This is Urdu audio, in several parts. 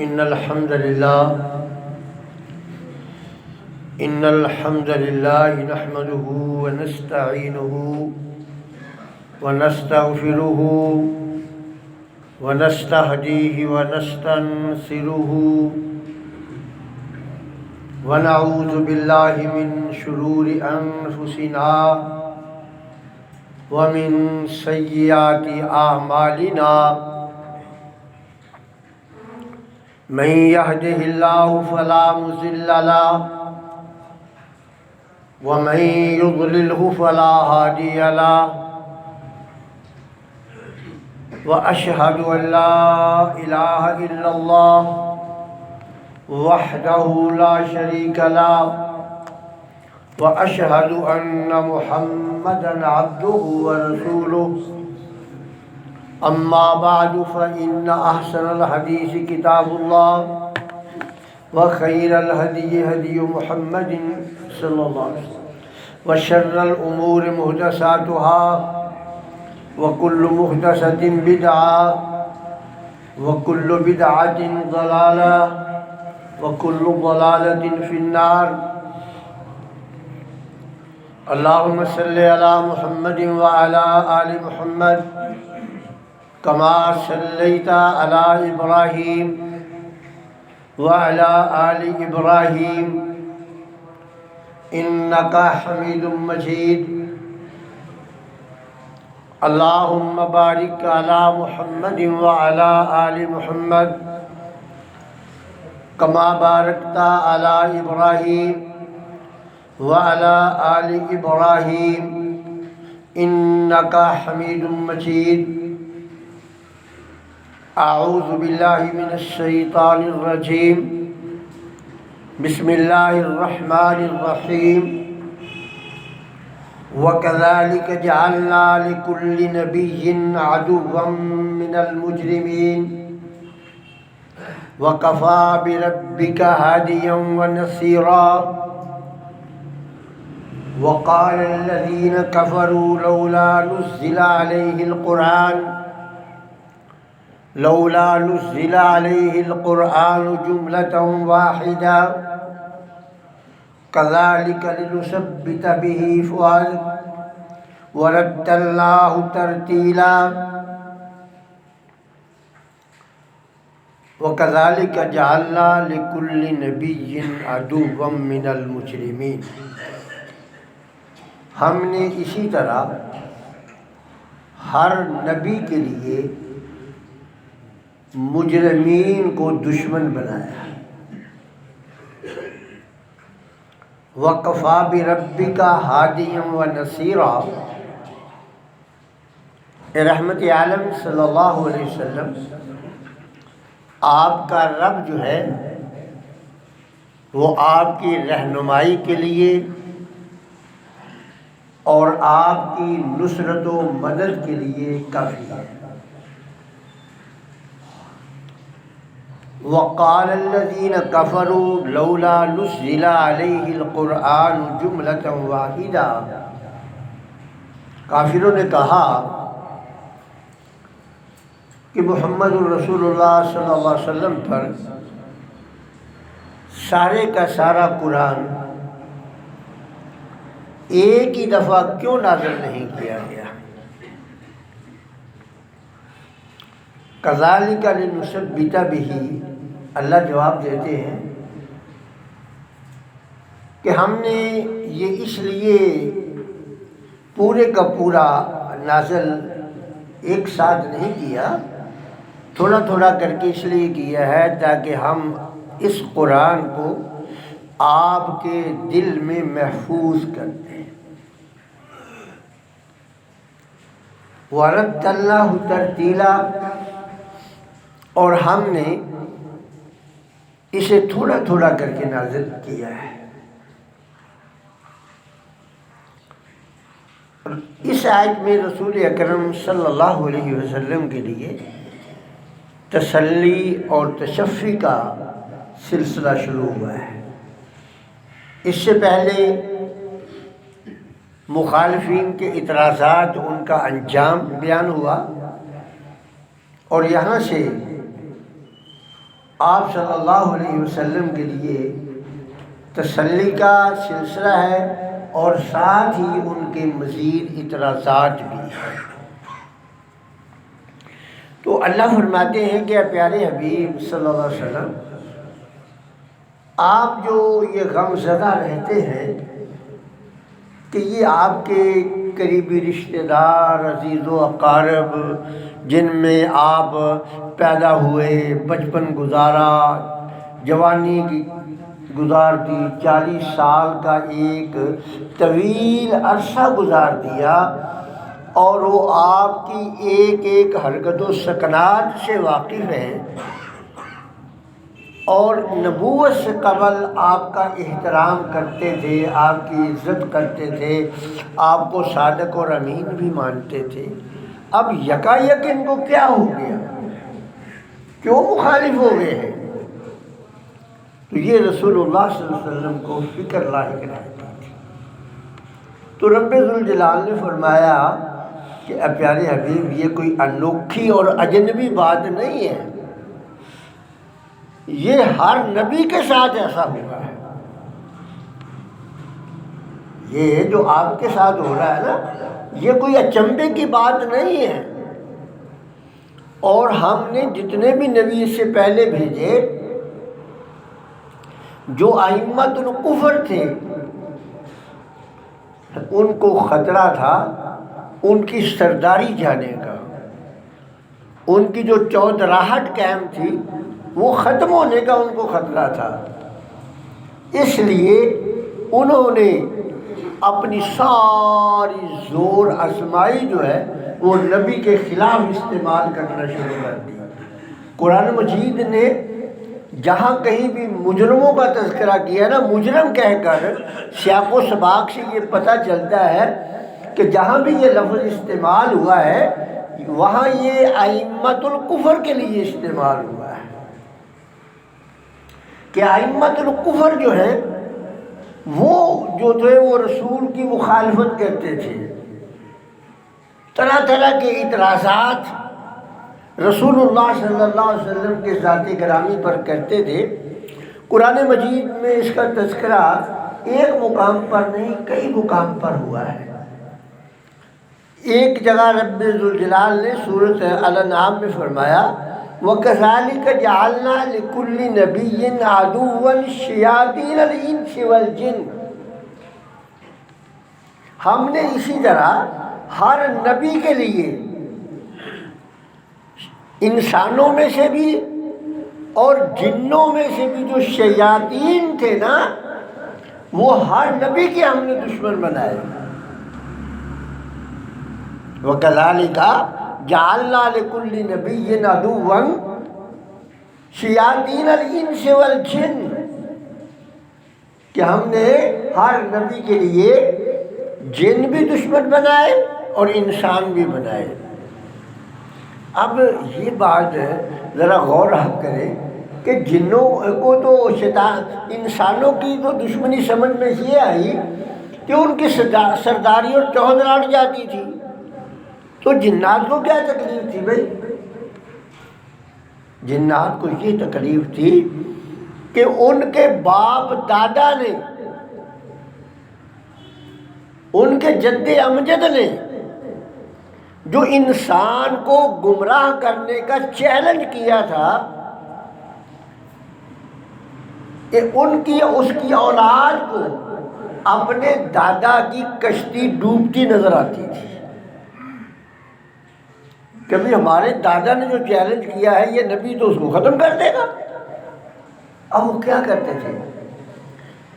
إن الحمد لله نحمده ونستعينه ونستغفره ونستهديه ونستنصره ونعوذ بالله من شرور أنفسنا ومن سيئات أعمالنا من يهده الله فلا مضل له ومن يضلله فلا هادي له وأشهد أن لا إله إلا الله وحده لا شريك له وأشهد أن محمدًا عبده ورسوله أما بعد فإن أحسن الحديث كتاب الله وخير الهدي هدي محمد صلى الله عليه وسلم وشر الأمور محدثاتها وكل محدثة بدعة وكل بدعة ضلالة وكل ضلالة في النار اللهم صل على محمد وعلى آل محمد كما صليت على إبراهيم وعلى آل إبراهيم إنك حميد مجيد اللهم بارك على محمد وعلى آل محمد كما باركت على إبراهيم وعلى آل إبراهيم إنك حميد مجيد أعوذ بالله من الشيطان الرجيم بسم الله الرحمن الرحيم وكذلك جعلنا لكل نبي عدوا من المجرمين وكفى بربك هاديا ونصيرا وقال الذين كفروا لولا نزل عليه القرآن جملة واحدة كذلك لنثبت به فؤادك ورتلناه ترتيلا وكذلك جعلنا لكل نبي عدوا من المجرمين ہم نے اسی طرح ہر نبی کے لیے مجرمین کو دشمن بنایا وَكَفَى بِرَبِّكَ هَادِيًا وَنَصِيرًا رحمت عالم صلی اللہ علیہ وسلم آپ کا رب جو ہے وہ آپ کی رہنمائی کے لیے اور آپ کی نصرت و مدد کے لیے کافی ہے وقال الذين كفروا لولا نزل عليه القرآن جملة واحدة کافروں نے کہا کہ محمد الرسول اللہ صلی اللہ علیہ وسلم پر سارے کا سارا قرآن ایک ہی دفعہ کیوں نازل نہیں کیا گیا کذالک لنثبت بہ اللہ جواب دیتے ہیں کہ ہم نے یہ اس لیے پورے کا پورا نازل ایک ساتھ نہیں کیا تھوڑا تھوڑا کر کے اس لیے کیا ہے تاکہ ہم اس قرآن کو آپ کے دل میں محفوظ کر دیں وَرَتَّلْنَاهُ تَرْتِيلًا اور ہم نے اسے تھوڑا تھوڑا کر کے نازل کیا ہے اس آیت میں رسول اکرم صلی اللہ علیہ وسلم کے لیے تسلی اور تشفی کا سلسلہ شروع ہوا ہے اس سے پہلے مخالفین کے اعتراضات ان کا انجام بیان ہوا اور یہاں سے آپ صلی اللہ علیہ وسلم کے لیے تسلی کا سلسلہ ہے اور ساتھ ہی ان کے مزید اعتراضات بھی ہیں۔ تو اللہ فرماتے ہیں کہ پیارے حبیب صلی اللہ علیہ وسلم، آپ جو یہ غم زدہ رہتے ہیں کہ یہ آپ کے قریبی رشتہ دار، عزیز و اقارب، جن میں آپ پیدا ہوئے، بچپن گزارا، جوانی کی گزار دی، 40 سال کا ایک طویل عرصہ گزار دیا، اور وہ آپ کی ایک ایک حرکت و سکنات سے واقف ہیں، اور نبوت سے قبل آپ کا احترام کرتے تھے، آپ کی عزت کرتے تھے، آپ کو صادق اور امین بھی مانتے تھے۔ اب یکایک ان کو کیا ہو گیا؟ کیوں مخالف ہو گئے ہیں؟ تو یہ رسول اللہ صلی اللہ علیہ وسلم کو فکر لاحق رہتی تھی۔ تو رب ذوالجلال نے فرمایا کہ اے پیارے حبیب، یہ کوئی انوکھی اور اجنبی بات نہیں ہے، یہ ہر نبی کے ساتھ ایسا ہوا ہے۔ یہ جو آپ کے ساتھ ہو رہا ہے نا، یہ کوئی اچنبے کی بات نہیں ہے، اور ہم نے جتنے بھی نبی اس سے پہلے بھیجے، جو ائمۃ الکفر تھے، ان کو خطرہ تھا ان کی سرداری جانے کا، ان کی جو چودراہٹ قائم تھی وہ ختم ہونے کا ان کو خطرہ تھا۔ اس لیے انہوں نے اپنی ساری زور آزمائی جو ہے وہ نبی کے خلاف استعمال کرنا شروع کر دی۔ قرآن مجید نے جہاں کہیں بھی مجرموں کا تذکرہ کیا نا، مجرم کہہ کر، سیاق و سباق سے یہ پتہ چلتا ہے کہ جہاں بھی یہ لفظ استعمال ہوا ہے وہاں یہ ائمۃ الکفر کے لیے استعمال ہوا ہے، کہ ائمۃ الکفر جو ہیں وہ جو تھے وہ رسول کی مخالفت کرتے تھے، طرح طرح کے اعتراضات رسول اللہ صلی اللہ علیہ وسلم کے ذات گرامی پر کرتے تھے۔ قرآن مجید میں اس کا تذکرہ ایک مقام پر نہیں، کئی مقام پر ہوا ہے۔ ایک جگہ رب ذوالجلال نے سورۃ الانعام میں فرمایا وَكَذَلِكَ جَعَلْنَا لِكُلِّ نَبِيٍّ عَدُوًّا شَيَاطِينَ الْإِنسِ وَالْجِنِّ، ہم نے اسی طرح ہر نبی کے لیے انسانوں میں سے بھی اور جنوں میں سے بھی جو شیاطین تھے نا، وہ ہر نبی کے ہم نے دشمن بنائے۔ وَكَذَلِكَ جَعَلْنَا لِكُلِّ نَبِيٍّ عَدُوًّا شَيَاطِينَ الْإِنسِ وَالْجِنِّ، کہ ہم نے ہر نبی کے لیے جن بھی دشمن بنائے اور انسان بھی بنائے۔ اب یہ بات ذرا غور آپ کریں کہ جنوں کو تو شیطان، انسانوں کی تو دشمنی سمجھ میں یہ آئی کہ ان کی سرداری اور چودراہٹ جاتی تھی، تو جنات کو کیا تکلیف تھی بھائی؟ جنات کو یہ تکلیف تھی کہ ان کے باپ دادا نے، ان کے جد امجد نے جو انسان کو گمراہ کرنے کا چیلنج کیا تھا، کہ اس کی اولاد کو اپنے دادا کی کشتی ڈوبتی نظر آتی تھی۔ کبھی ہمارے دادا نے جو چیلنج کیا ہے یہ نبی تو اس کو ختم کر دے گا۔ اب وہ کیا کرتے تھے؟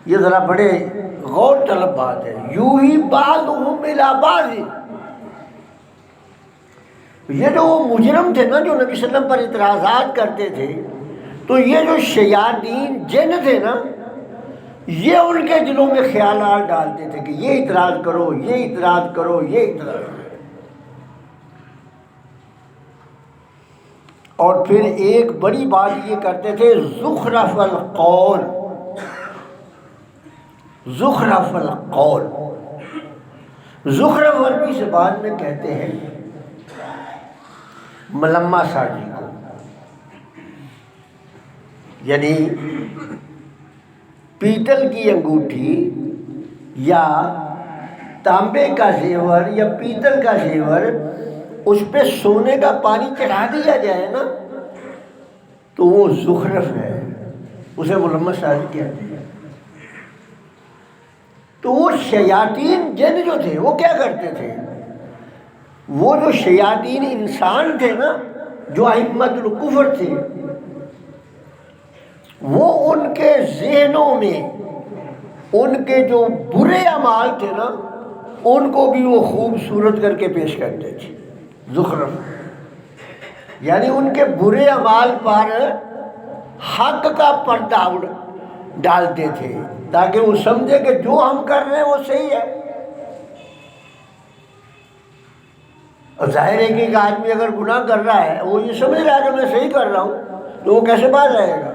یہ ذرا بڑے غور طلب بات ہے۔ یوں ہی بعضهم الی بعض، یہ جو وہ مجرم تھے نا جو نبی صلی اللہ علیہ وسلم پر اعتراضات کرتے تھے، تو یہ جو شیاطین جن تھے نا، یہ ان کے دلوں میں خیالات ڈالتے تھے کہ یہ اعتراض کرو، یہ اعتراض کرو، یہ اعتراض کرو۔ اور پھر ایک بڑی بات یہ کرتے تھے، زخرف القول، زخرف القول، زخرف عربی زبان میں کہتے ہیں ملمہ سازی کو۔ یعنی پیتل کی انگوٹھی یا تانبے کا زیور یا پیتل کا زیور، اس پہ سونے کا پانی چڑھا دیا جائے نا تو وہ زخرف ہے، اسے ملمس سازی کہتے ہیں۔ تو وہ شیاطین جن جو تھے وہ کیا کرتے تھے؟ وہ جو شیاطین انسان تھے نا، جو ائمۃ الکفر تھے، وہ ان کے ذہنوں میں ان کے جو برے اعمال تھے نا، ان کو بھی وہ خوبصورت کر کے پیش کرتے تھے، زخرف، یعنی ان کے برے اعمال پر حق کا پردہ ڈالتے تھے تاکہ وہ سمجھے کہ جو ہم کر رہے ہیں وہ صحیح ہے۔ اور ظاہر ہے کہ ایک آدمی اگر گناہ کر رہا ہے، وہ یہ سمجھ رہا ہے کہ میں صحیح کر رہا ہوں، تو وہ کیسے باز رہے گا؟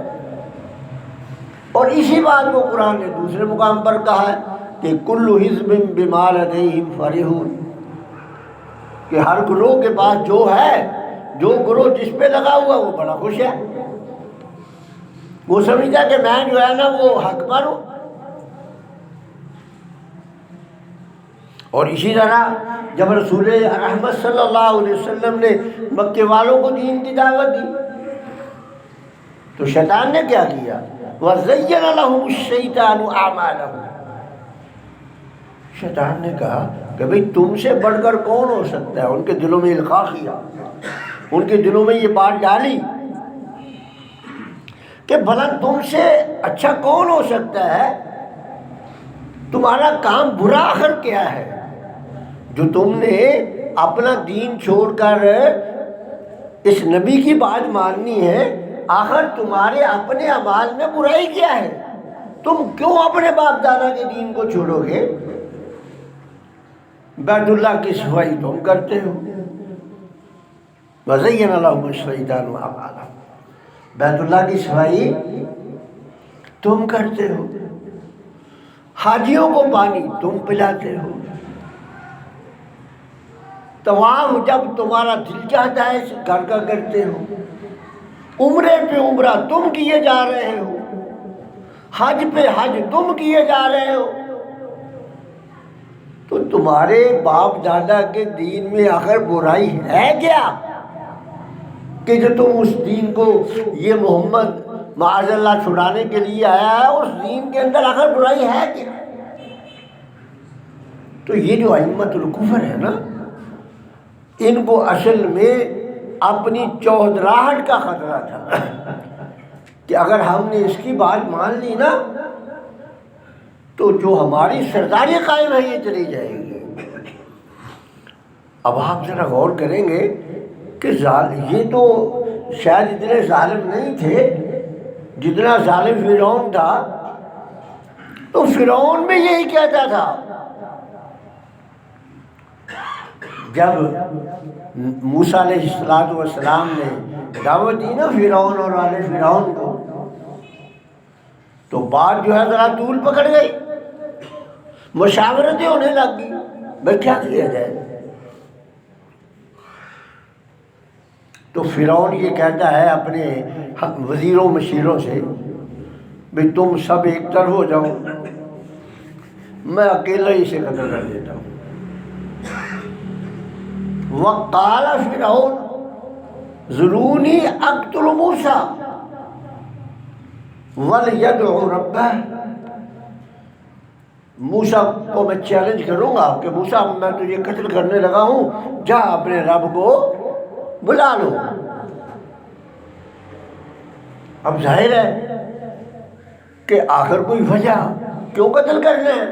اور اسی بات کو قرآن نے دوسرے مقام پر کہا ہے کہ کل حزب بما لدیہم فرحون، کہ ہر گروہ کے پاس جو ہے، جو گروہ جس پہ لگا ہوا وہ بڑا خوش ہے، وہ سمجھتا کہ میں جو ہے نا وہ حق پر ہوں۔ اور اسی طرح جب رسول رحمت صلی اللہ علیہ وسلم نے مکے والوں کو دین کی دعوت دی تو شیطان نے کیا کیا؟ وَزَيَّنَ لَهُمُ الشَّيْطَانُ أَعْمَالَهُمْ، شیطان نے کہا کہ بھئی تم سے بڑھ کر کون ہو سکتا ہے؟ ان کے دلوں میں القاء کیا، ان کے دلوں میں یہ بات ڈالی کہ بھلا تم سے اچھا کون ہو سکتا ہے؟ تمہارا کام برا آخر کیا ہے جو تم نے اپنا دین چھوڑ کر اس نبی کی بات ماننی ہے؟ آخر تمہارے اپنے اعمال میں برائی کیا ہے؟ تم کیوں اپنے باپ دادا کے دین کو چھوڑو گے؟ بیت اللہ کی صفائی تم کرتے ہو، وَزَيَّنَ لَهُمُ الشَّيْطَانُ أَعْمَالَهُمْ، بیت اللہ کی صفائی تم کرتے ہو، حاجیوں کو پانی تم پلاتے ہو، طواف جب تمہارا دل چاہتا ہے گھر کا کرتے ہو، عمرے پہ عمرہ تم کیے جا رہے ہو، حج پہ حج تم کیے جا رہے ہو، تو تمہارے باپ دادا کے دین میں آخر برائی ہے کیا کہ جو تم اس دین کو، یہ محمد معاذ اللہ چھڑانے کے لیے آیا ہے، اس دین کے اندر آخر برائی ہے کیا؟ تو یہ جو ائمۃ الکفر ہے نا، ان کو اصل میں اپنی چودراہٹ کا خطرہ تھا کہ اگر ہم نے اس کی بات مان لی نا تو جو ہماری سرداری قائم ہے یہ چلی جائے گی۔ اب آپ ذرا غور کریں گے کہ یہ تو شاید اتنے ظالم نہیں تھے جتنا ظالم فرعون تھا، تو فرعون میں یہی کہتا تھا جب موسیٰ علیہ السلام نے دعوت دی نا فرعون اور آل فرعون کو، تو بات جو ہے ذرا طول پکڑ گئی، مشاورتیں ہونے لگ گئی، بھئی کیا کیا جائے؟ تو فرعون یہ کہتا ہے اپنے وزیروں مشیروں سے، بھئی تم سب ایک طرف ہو جاؤ، میں اکیلا ہی سے قتل کر دیتا ہوں۔ وقال فرعون ذرونی اقتل موسیٰ وَلْيَدْعُ رَبَّهُ، موسیٰ کو میں چیلنج کروں گا کہ موسیٰ میں تجھے قتل کرنے لگا ہوں، جا اپنے رب کو بلا لو۔ اب ظاہر ہے کہ آخر کوئی وجہ کیوں قتل کرنا ہے؟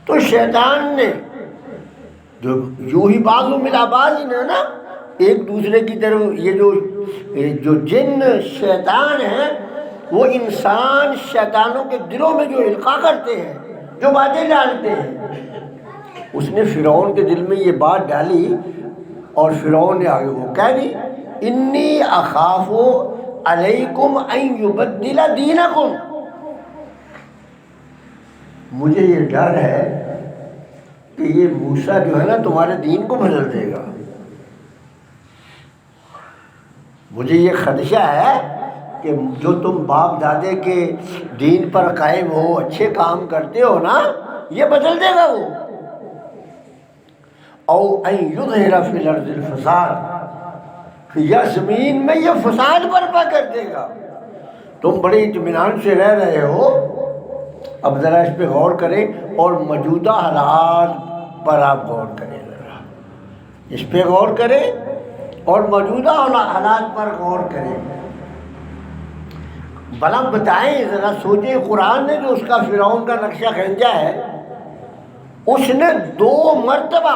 تو شیطان نے جو یوں ہی بعض ملا بعض نے نا ایک دوسرے کی طرف، یہ جو جن شیطان ہیں وہ انسان شیطانوں کے دلوں میں جو القاء کرتے ہیں، جو باتیں ڈالتے ہیں، اس نے فرعون کے دل میں یہ بات ڈالی اور فرعون نے آگے وہ کہہ دی انی اخاف علیکم ان یبدل دینکم، مجھے یہ ڈر ہے کہ یہ موسیٰ جو ہے نا تمہارے دین کو بدل دے گا، مجھے یہ خدشہ ہے کہ جو تم باپ دادے کے دین پر قائم ہو، اچھے کام کرتے ہو نا، یہ بدل دے گا وہ. او ان یظہر فی الارض الفساد، یا زمین میں یہ فساد برپا کر دے گا. تم بڑے اطمینان سے رہ رہے ہو، اب ذرا اس پہ غور کریں اور موجودہ حالات پر آپ غور کریں، ذرا اس پہ غور کریں اور موجودہ حالات پر غور کریں. بھلا بتائیں، ذرا سوچیں، قرآن نے جو اس کا فرعون کا نقشہ کھینچا ہے، اس نے 2 مرتبہ،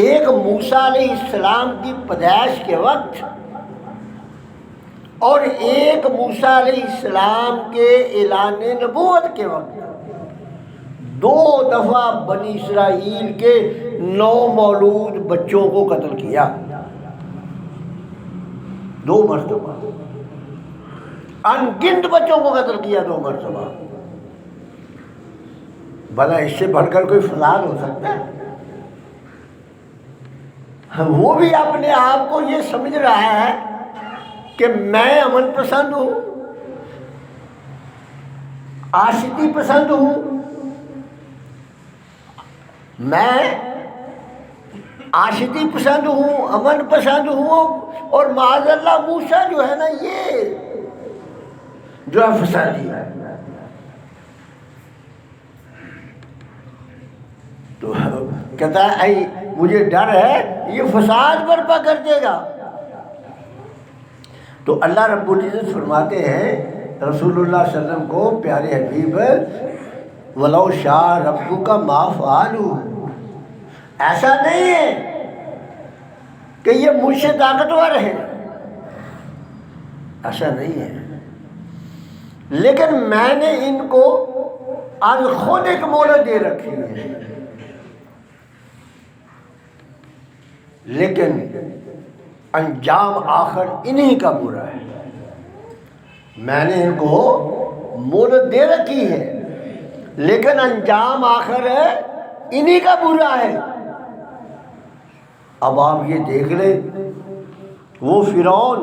ایک موسیٰ علیہ السلام کی پیدائش کے وقت اور ایک موسیٰ علیہ السلام کے اعلان نبوت کے وقت، 2 دفعہ بنی اسرائیل کے 9 مولود بچوں کو قتل کیا. 2 مرتبہ ان گنت بچوں کو قتل کیا، 2 مرتبہ. بھلا اس سے بڑھ کر کوئی فساد ہو سکتا ہے؟ وہ بھی اپنے آپ کو یہ سمجھ رہا ہے کہ میں امن پسند ہوں، آشتی پسند ہوں، میں آشتی پسند ہوں، امن پسند ہوں، اور معاذ اللہ موسیٰ جو ہے نا، یہ جو ہے فسادی ہے. تو کہتا ہے مجھے ڈر ہے یہ فساد برپا کر دے گا. تو اللہ رب العزت فرماتے ہیں رسول اللہ صلی اللہ علیہ وسلم کو، پیارے حبیب، وَلَوْ شَاءَ رَبُّكَ مَا فَعَلُوهُ، ایسا نہیں ہے کہ یہ مجھ سے طاقتور ہے، ایسا نہیں ہے، لیکن میں نے ان کو آج خود ایک مہلت دے رکھی ہے، لیکن انجام آخر انہی کا برا ہے. میں نے ان کو مہلت دے رکھی ہے، لیکن انجام آخر ہے انہی کا برا ہے. اب آپ یہ دیکھ لیں، وہ فرعون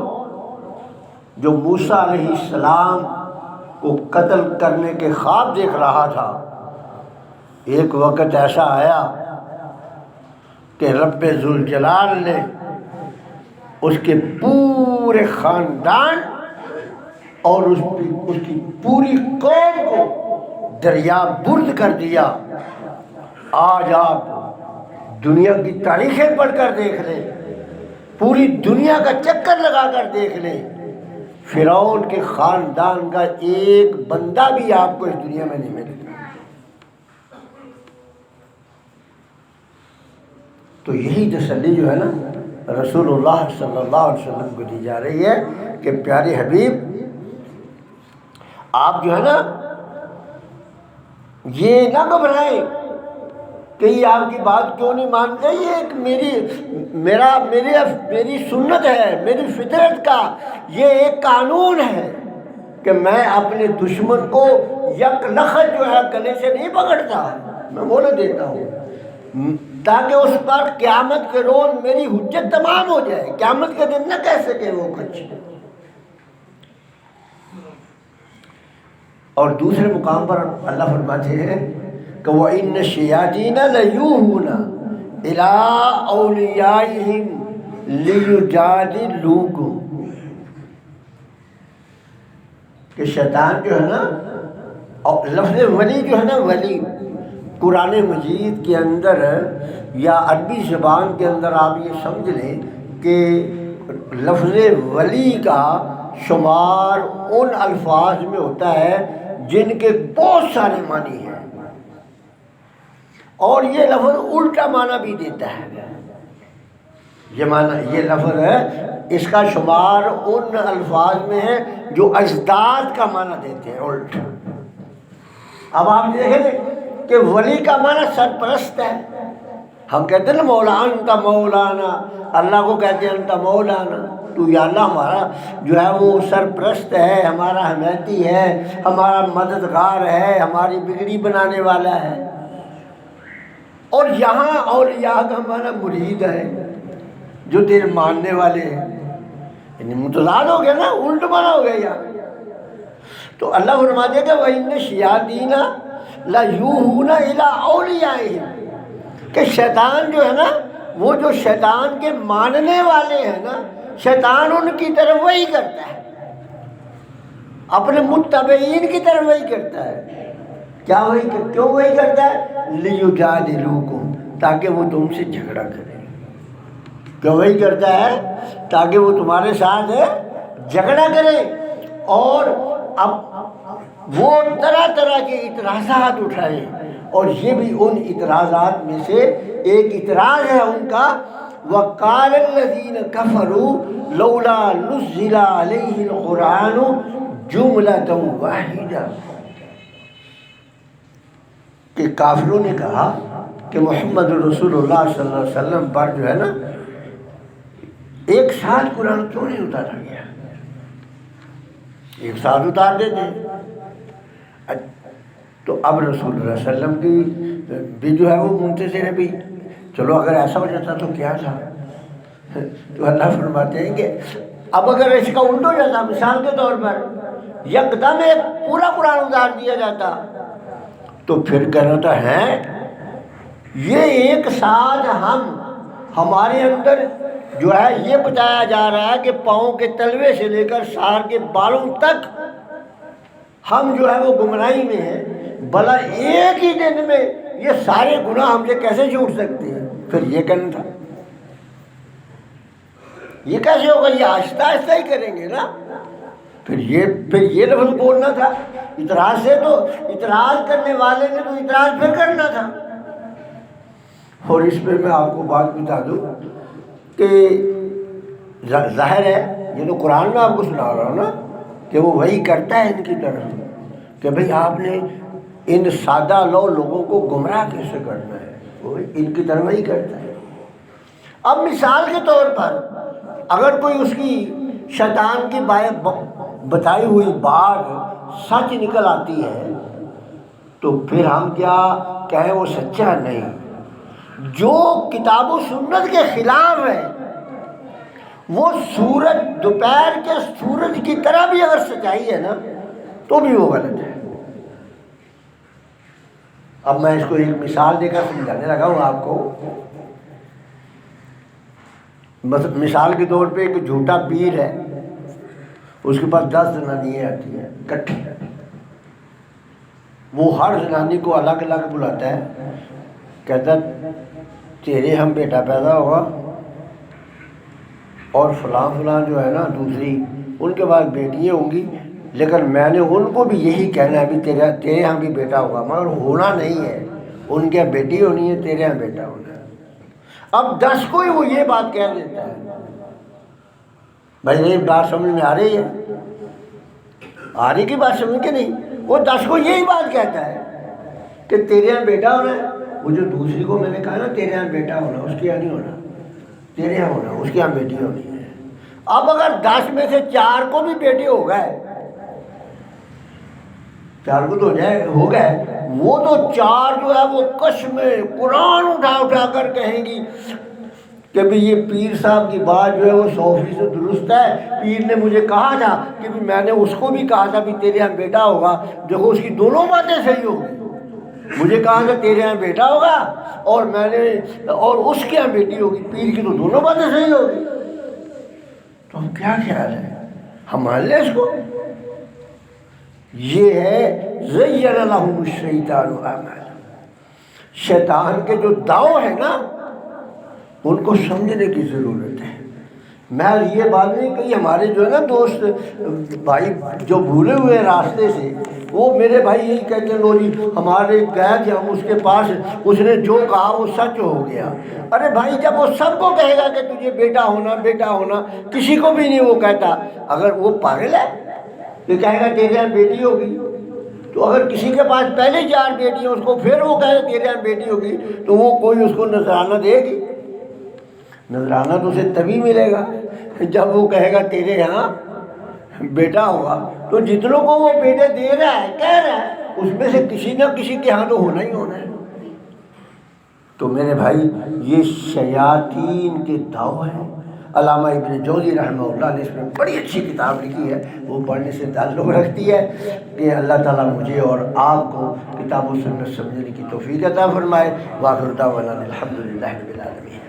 جو موسیٰ علیہ السلام کو قتل کرنے کے خواب دیکھ رہا تھا، ایک وقت ایسا آیا کہ رب ذوالجلال نے اس کے پورے خاندان اور اس کی پوری قوم کو دریا برد کر دیا. آج آپ دنیا کی تاریخیں پڑھ کر دیکھ لیں، پوری دنیا کا چکر لگا کر دیکھ لیں، فرعون کے خاندان کا ایک بندہ بھی آپ کو اس دنیا میں نہیں ملے گا. تو یہی تسلی جو ہے نا رسول اللہ صلی اللہ علیہ وسلم کو دی جا رہی ہے کہ پیارے حبیب، آپ جو ہے نا یہ نہ گھبرائیں کہ یہ آپ کی بات کیوں نہیں مانتے. یہ ایک میری سنت ہے، میری فطرت کا یہ ایک قانون ہے کہ میں اپنے دشمن کو یک لخت جو ہے گلے سے نہیں پکڑتا، میں بولے دیتا ہوں تاکہ اس پر قیامت کے روز میری حجت تمام ہو جائے، قیامت کے دن نہ کہہ سکے وہ کچھ. اور دوسرے مقام پر اللہ فرماتے ہیں کہ وَإِنَّ الشَّيَاطِينَ لَيُوحُونَ إِلَىٰ أَوْلِيَائِهِمْ لِيُجَادِلُوكُمْ، کہ شیطان جو ہے نا، اور لفظ ولی جو ہے نا، ولی قرآن مجید کے اندر یا عربی زبان کے اندر آپ یہ سمجھ لیں کہ لفظ ولی کا شمار ان الفاظ میں ہوتا ہے جن کے بہت سارے معنی ہیں، اور یہ لفظ الٹا معنی بھی دیتا ہے. یہ لفظ ہے، اس کا شمار ان الفاظ میں ہے جو اجداد کا معنی دیتے ہیں الٹ. اب آپ دیکھیں کہ ولی کا معنی سرپرست ہے. ہم کہتے ہیں نا مولا انت مولانا، اللہ کو کہتے ہیں انت مولانا، تو یا اللہ ہمارا جو ہے وہ سرپرست ہے، ہمارا حمایتی ہے، ہمارا مددگار ہے، ہماری بگڑی بنانے والا ہے. اور یہاں اولیاء کا ہمارا مرید ہے جو تیرے ماننے والے ہیں. یعنی متضاد ہو گیا نا، الٹ مانا ہو گیا یہاں۔ تو اللہ فرماتے ہیں کہ وَإِنَّ الشَّيَاطِينَ لَيُوحُونَ إِلَىٰ أَوْلِيَائِهِمْ، کہ شیطان جو ہے نا، وہ جو شیطان کے ماننے والے ہیں نا، شیطان ان کی طرف وہی کرتا ہے، اپنے متبعین کی طرف وہی کرتا ہے۔ کیا وہی کیوں وہی کرتا ہے؟ لِيُجَادِلُوكُمْ، تاکہ وہ تم سے جھگڑا کرے۔ کیوں وہی کرتا ہے؟ تاکہ وہ تمہارے ساتھ جھگڑا کرے، اور اب وہ طرح طرح کے اعتراضات اٹھائے، اور یہ بھی ان اعتراضات میں سے ایک اعتراض ہے ان کا، وَقَالَ الَّذِينَ كَفَرُوا لَوْلَا نُزِّلَ عَلَيْهِ الْقُرْآنُ جُمْلَةً وَاحِدَةً، کہ کافروں نے کہا کہ محمد رسول اللہ صلی اللہ علیہ وسلم پر جو ہے نا ایک ساتھ قرآن کیوں نہیں اتارا گیا؟ ایک ساتھ اتار دیتے۔ تو اب رسول اللہ صلی اللہ علیہ وسلم کی بھی جو ہے وہ منتظر ہے بھی، چلو اگر ایسا ہو جاتا تو کیا تھا؟ تو اللہ فرماتے ہیں کہ اب اگر اس کا الٹ ہو جاتا، مثال کے طور پر یکدم ایک پورا قرآن اتار دیا جاتا، تو پھر کہنا تھا ہے یہ ایک ساتھ ہمارے اندر جو ہے یہ بتایا جا رہا ہے کہ پاؤں کے تلوے سے لے کر سار کے بالوں تک ہم جو ہے وہ گمراہی میں ہیں، بھلا ایک ہی دن میں یہ سارے گناہ ہم سے کیسے چھوٹ سکتے ہیں؟ پھر یہ کہنا تھا، یہ کیسے ہوگا؟ یہ آہستہ آہستہ ہی کریں گے نا۔ پھر یہ لفظ بولنا تھا اعتراض سے، تو اعتراض کرنے والے نے تو اعتراض پھر کرنا تھا۔ اور اس پہ میں آپ کو بات بتا دوں کہ ظاہر ہے، یہ تو قرآن میں آپ کو سنا رہا ہوں نا، کہ وہ وہی کرتا ہے ان کی طرف کہ بھئی آپ نے ان سادہ لوگوں کو گمراہ کیسے کرنا ہے، وہ ان کی طرف وہی کرتا ہے۔ اب مثال کے طور پر اگر کوئی اس کی شیطان کی بتائی ہوئی بات سچ نکل آتی ہے تو پھر ہم کیا کہیں وہ سچا نہیں؟ جو کتاب و سنت کے خلاف ہے وہ سورج دوپہر کے سورج کی طرح بھی اگر سچائی ہے نا تو بھی وہ غلط ہے۔ اب میں اس کو ایک مثال دے کر سمجھانے لگا ہوں آپ کو۔ مثال کے طور پہ ایک جھوٹا پیر ہے، اس کے پاس 10 زنانیاں آتی ہیں اکٹھی، وہ ہر زنانی کو الگ الگ بلاتا ہے، کہتا تیرے ہم بیٹا پیدا ہوگا، اور فلاں فلاں جو ہے نا دوسری ان کے بعد بیٹیاں ہوں گی، لیکن میں نے ان کو بھی یہی کہنا ہے بھی تیرے ہاں بھی بیٹا ہوگا، مگر ہونا نہیں ہے، ان کے یہاں بیٹی ہونی ہے، تیرے ہاں بیٹا ہونا ہے۔ اب 10 کو ہی وہ یہ بات کہہ دیتا ہے۔ بھائی یہ بات سمجھ میں آ رہی ہے؟ آ رہی کی بات سمجھ کے نہیں؟ وہ 10 کو یہی بات کہتا ہے کہ تیرے یہاں بیٹا ہونا ہے، وہ جو دوسری کو میں نے کہا نا تیرے یہاں بیٹا ہونا، اس کے یہاں نہیں ہونا، تیرے یہاں ہونا، اس کے یہاں بیٹی ہونی ہے۔ اب اگر 10 میں سے 4 کو بھی بیٹے ہو گئے، 4 کو تو ہو گئے، وہ تو 4 جو ہے وہ قسمیں قرآن اٹھا اٹھا کر کہیں گی کہ بھی یہ پیر صاحب کی بات جو ہے وہ 100% درست ہے، پیر نے مجھے کہا تھا کہ بھی میں نے اس کو بھی کہا تھا بھی تیرے یہاں بیٹا ہوگا، دیکھو اس کی دونوں باتیں صحیح ہو گئی، مجھے کہا تھا تیرے یہاں بیٹا ہوگا اور اس کے یہاں بیٹی ہوگی، پیر کی تو دونوں باتیں صحیح ہو گئی۔ تو ہم کیا خیال ہے، ہم مان لیں اس کو؟ یہ ہے زین لہم الشیطان اعمالہم، شیطان کے جو داؤ ہے نا ان کو سمجھنے کی ضرورت ہے۔ میں یہ بات نہیں کہی، ہمارے جو ہے نا دوست بھائی جو بھولے ہوئے راستے سے، وہ میرے بھائی یہی کہتے ہیں لو جی ہمارے گئے تھے ہم اس کے پاس، اس نے جو کہا وہ سچ ہو گیا۔ ارے بھائی جب وہ سب کو کہے گا کہ تجھے بیٹا ہونا بیٹا ہونا، کسی کو بھی نہیں وہ کہتا، اگر وہ پاگل ہے تو کہے گا تیرے یہاں بیٹی ہوگی، تو اگر کسی کے پاس پہلے 4 بیٹی ہیں اس کو پھر وہ کہے تیرے یہاں بیٹی ہوگی تو وہ کوئی اس کو نذرانہ دے گی؟ نذرانہ تو اسے تبھی ملے گا جب وہ کہے گا تیرے یہاں بیٹا ہوگا۔ تو جتنوں کو وہ بیٹے دے رہا ہے کہہ رہا ہے اس میں سے کسی نہ کسی کے ہاں تو ہونا ہی ہونا ہے۔ تو میرے بھائی یہ شیاطین کے داؤ ہے، علامہ ابن جوزی رحمہ اللہ نے اس میں بڑی اچھی کتاب لکھی ہے، وہ پڑھنے سے تعلق رکھتی ہے کہ اللہ تعالیٰ مجھے اور آپ کو کتاب و سنت سمجھنے کی توفیق عطا فرمائے۔ وآخر دعوانا الحمدللہ رب العالمین۔